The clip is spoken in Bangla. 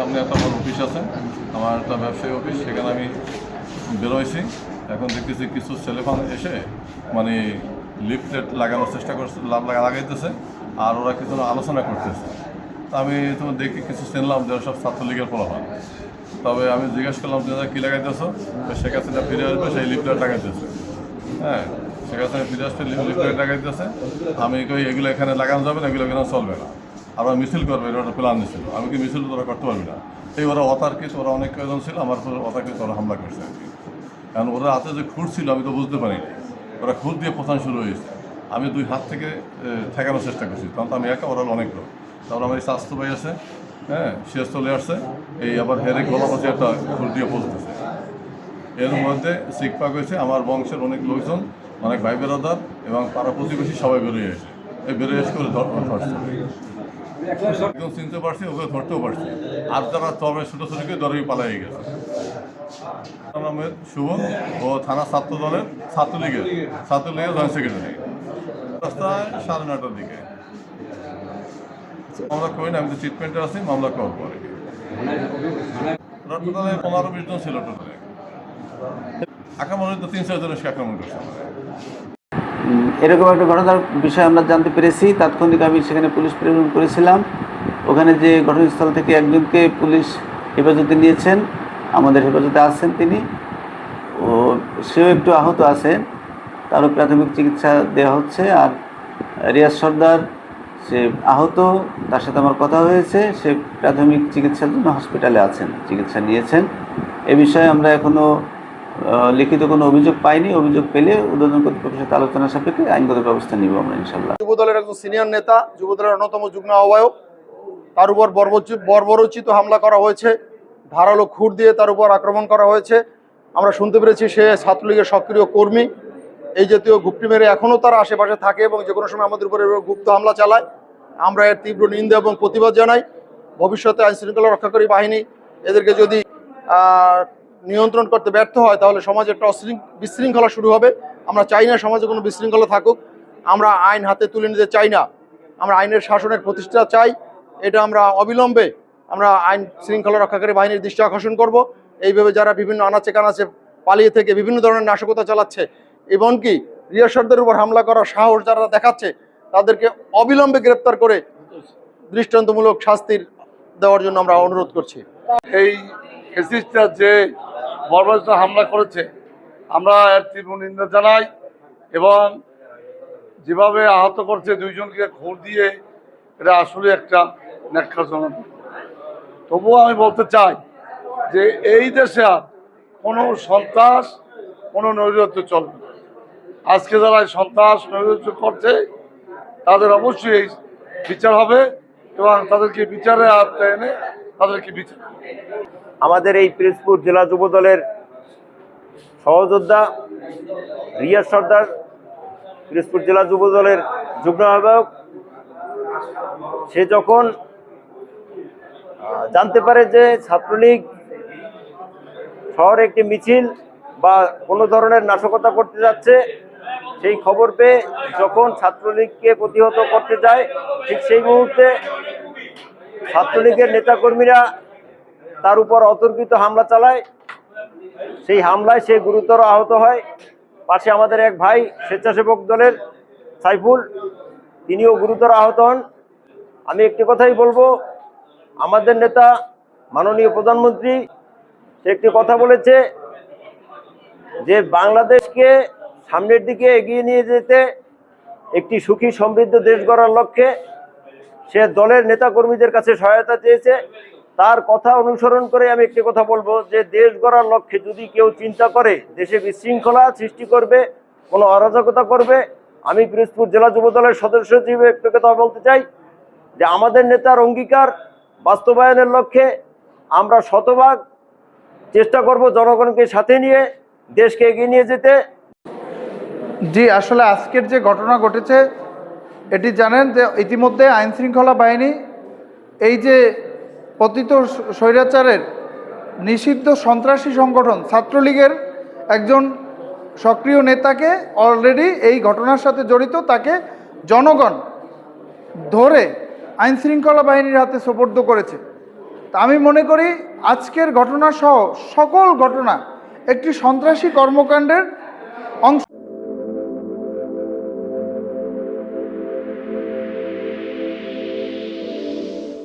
সামনে একটা আমার অফিস আছে, আমার একটা ব্যবসায়ী অফিস, সেখানে আমি বেরোইছি। এখন দেখতেছি কিছু ছেলেপান এসে মানে লিফলেট লাগানোর চেষ্টা করছে, লাগাইতেছে, আর ওরা কিছু আলোচনা করতেছে। তা আমি তোমার দেখি কিছু চিনলাম যে সব ছাত্রলীগের ফলাফল। তবে আমি জিজ্ঞেস করলাম যে কী লাগাইতেছো, শেখ হাসিনা ফিরে আসবে সেই লিফলেট লাগাইতেছে। হ্যাঁ, শেখ হাসিনা ফিরে আসতে লিফলেট লাগাইতেছে। আমি কই এগুলো এখানে লাগানো যাবে না, এগুলো এখানে চলবে না, আর ওরা মিছিল করবে, এটা একটা প্ল্যান নিয়েছিল। আমি কি মিছিল তোরা করতে পারবি না, এই ওরা অতার্কিত, ওরা অনেক কয়েকজন ছিল আমার উপর অতার্কিত ওরা হামলা করছে আর কি। কারণ ওরা হাতে যে খুঁড় ছিল আমি তো বুঝতে পারিনি, ওরা খুঁড় দিয়ে প্রথম শুরু হয়েছে। আমি দুই হাত থেকে ঠেকানোর চেষ্টা করছি, তখন তো আমি একা, ওরা অনেক লোক। তারপর আমার এই স্বাস্থ্য ভাই আছে, হ্যাঁ, সে চলে আসছে, এই আবার হেরে গলা পাশে একটা খুঁড় দিয়ে পৌঁছতেছে। এর মধ্যে শিকপাক হয়েছে, আমার বংশের অনেক লোকজন, অনেক ভাই বেড়াদার এবং পাড়া প্রতিবেশী সবাই বেরোয় এসে বেরোয় এসে করে ধরছে। একদম চিনতে পারছি, ওকে ধরতেও পারছি। আর যারা তবে ছোটো করে দরে পালাই গেছে। নামের শুভন, ও থানা ছাত্রলীগের জয়েন্ট সেক্রেটারি। রাস্তায় 9:30টার দিকে মামলা করি না, আমি তো ট্রিটমেন্টে আছি, মামলা করার পরে টোটালে 15-20 জন ছিল। টোটালে আক্রমণের তো 3-4 জন এসে আক্রমণ করছে। এরকম একটা ঘটনার বিষয়ে আমরা জানতে পেরেছি। তাৎক্ষণিক আমি সেখানে পুলিশ প্রেরণ করেছিলাম। ওখানে যে ঘটনাস্থল থেকে একজনকে পুলিশ হেফাজতে নিয়েছেন, আমাদের হেফাজতে আছেন তিনি। সেও একটু আহত আছেন, তারও প্রাথমিক চিকিৎসা দেওয়া হচ্ছে। আর রিয়াজ সর্দার, সে আহত, তার সাথে আমার কথা হয়েছে, সে প্রাথমিক চিকিৎসার জন্য হসপিটালে আছেন, চিকিৎসা নিয়েছেন। এ বিষয়ে আমরা এখনও লিখিত কোনো অভিযোগ পাইনি। অভিযোগ পেলে ঊর্ধ্বতন কর্তৃপক্ষের সাথে আলোচনা সাপেক্ষে আইনগত ব্যবস্থা নিব আমরা ইনশাল্লাহ। যুবদলের একজন সিনিয়র নেতা, যুবদলের অন্যতম যুগ্ম আহ্বায়ক, তার উপর বর্বরোচিত হামলা করা হয়েছে, ধারালো খুঁড় দিয়ে তার উপর আক্রমণ করা হয়েছে। আমরা শুনতে পেরেছি সে ছাত্রলীগের সক্রিয় কর্মী। এই জাতীয় গুপ্তি মেরে এখনও তারা আশেপাশে থাকে এবং যে কোনো সময় আমাদের উপরে গুপ্ত হামলা চালায়। আমরা এর তীব্র নিন্দা এবং প্রতিবাদ জানাই। ভবিষ্যতে আইনশৃঙ্খলা রক্ষাকারী বাহিনী এদেরকে যদি নিয়ন্ত্রণ করতে ব্যর্থ হয়, তাহলে সমাজে একটা বিশৃঙ্খলা শুরু হবে। আমরা চাই না সমাজে কোনো বিশৃঙ্খলা থাকুক। আমরা আইন হাতে তুলে নিতে চাই না, আমরা আইনের শাসনের প্রতিষ্ঠা চাই। এটা আমরা অবিলম্বে আমরা আইন শৃঙ্খলা রক্ষাকারী বাহিনীর দৃষ্টি আকর্ষণ করব। এইভাবে যারা বিভিন্ন আনাচে কানাচে পালিয়ে থেকে বিভিন্ন ধরনের নাশকতা চালাচ্ছে, এমনকি রিয়াজ সর্দারের উপর হামলা করার সাহস যারা দেখাচ্ছে, তাদেরকে অবিলম্বে গ্রেপ্তার করে দৃষ্টান্তমূলক শাস্তির দেওয়ার জন্য আমরা অনুরোধ করছি। এই ফ্যাসিস্টরা যে বর্বরচিত হামলা করেছে, আমরা এর তীব্র নিন্দা জানাই। এবং যেভাবে আহত করছে দুইজনকে খুঁড় দিয়ে, এটা আসলে একটা ন্যাক্কারজনক। তবুও আমি বলতে চাই যে এই দেশে আর কোনো সন্ত্রাস, কোনো নৈরাজ্য চলবে না। আজকে যারা সন্ত্রাস নৈরাজ্য করছে, তাদের অবশ্যই বিচার হবে এবং তাদেরকে বিচারে আওতায় এনে তাদেরকে বিচার। আমাদের এই পিরোজপুর জেলা যুবদলের সহযোদ্ধা রিয়াজ সর্দার, পিরোজপুর জেলা যুবদলের যুগ্ম আহ্বায়ক, সে যখন জানতে পারে যে ছাত্রলীগ শহরে একটি মিছিল বা কোনো ধরনের নাশকতা করতে যাচ্ছে, সেই খবর পেয়ে যখন ছাত্রলীগকে প্রতিহত করতে যায়, ঠিক সেই মুহূর্তে ছাত্রলীগের নেতাকর্মীরা তার উপর অতর্কিত হামলা চালায়। সেই হামলায় সে গুরুতর আহত হয়। পাশে আমাদের এক ভাই স্বেচ্ছাসেবক দলের সাইফুল, তিনিও গুরুতর আহত হন। আমি একটি কথাই বলবো, আমাদের নেতা মাননীয় প্রধানমন্ত্রী সে একটি কথা বলেছে যে বাংলাদেশকে সামনের দিকে এগিয়ে নিয়ে যেতে, একটি সুখী সমৃদ্ধ দেশ গড়ার লক্ষ্যে সে দলের নেতাকর্মীদের কাছে সহায়তা চেয়েছে। তার কথা অনুসরণ করে আমি একটি কথা বলবো যে দেশ গড়ার লক্ষ্যে যদি কেউ চিন্তা করে দেশে বিশৃঙ্খলা সৃষ্টি করবে, কোনো অরাজকতা করবে, আমি পিরোজপুর জেলা যুবদলের সদস্য হিসেবে একটু কথা বলতে চাই যে আমাদের নেতার অঙ্গীকার বাস্তবায়নের লক্ষ্যে আমরা শতভাগ চেষ্টা করব জনগণকে সাথে নিয়ে দেশকে এগিয়ে নিয়ে যেতে। জি, আসলে আজকের যে ঘটনা ঘটেছে এটি জানেন যে ইতিমধ্যে আইনশৃঙ্খলা বাহিনী এই যে পতিত স্বৈরাচারের নিষিদ্ধ সন্ত্রাসী সংগঠন ছাত্রলীগের একজন সক্রিয় নেতাকে অলরেডি এই ঘটনার সাথে জড়িত, তাকে জনগণ ধরে আইনশৃঙ্খলা বাহিনীর হাতে সোপর্দ করেছে। তা আমি মনে করি আজকের ঘটনা সহ সকল ঘটনা একটি সন্ত্রাসী কর্মকাণ্ডের অংশ।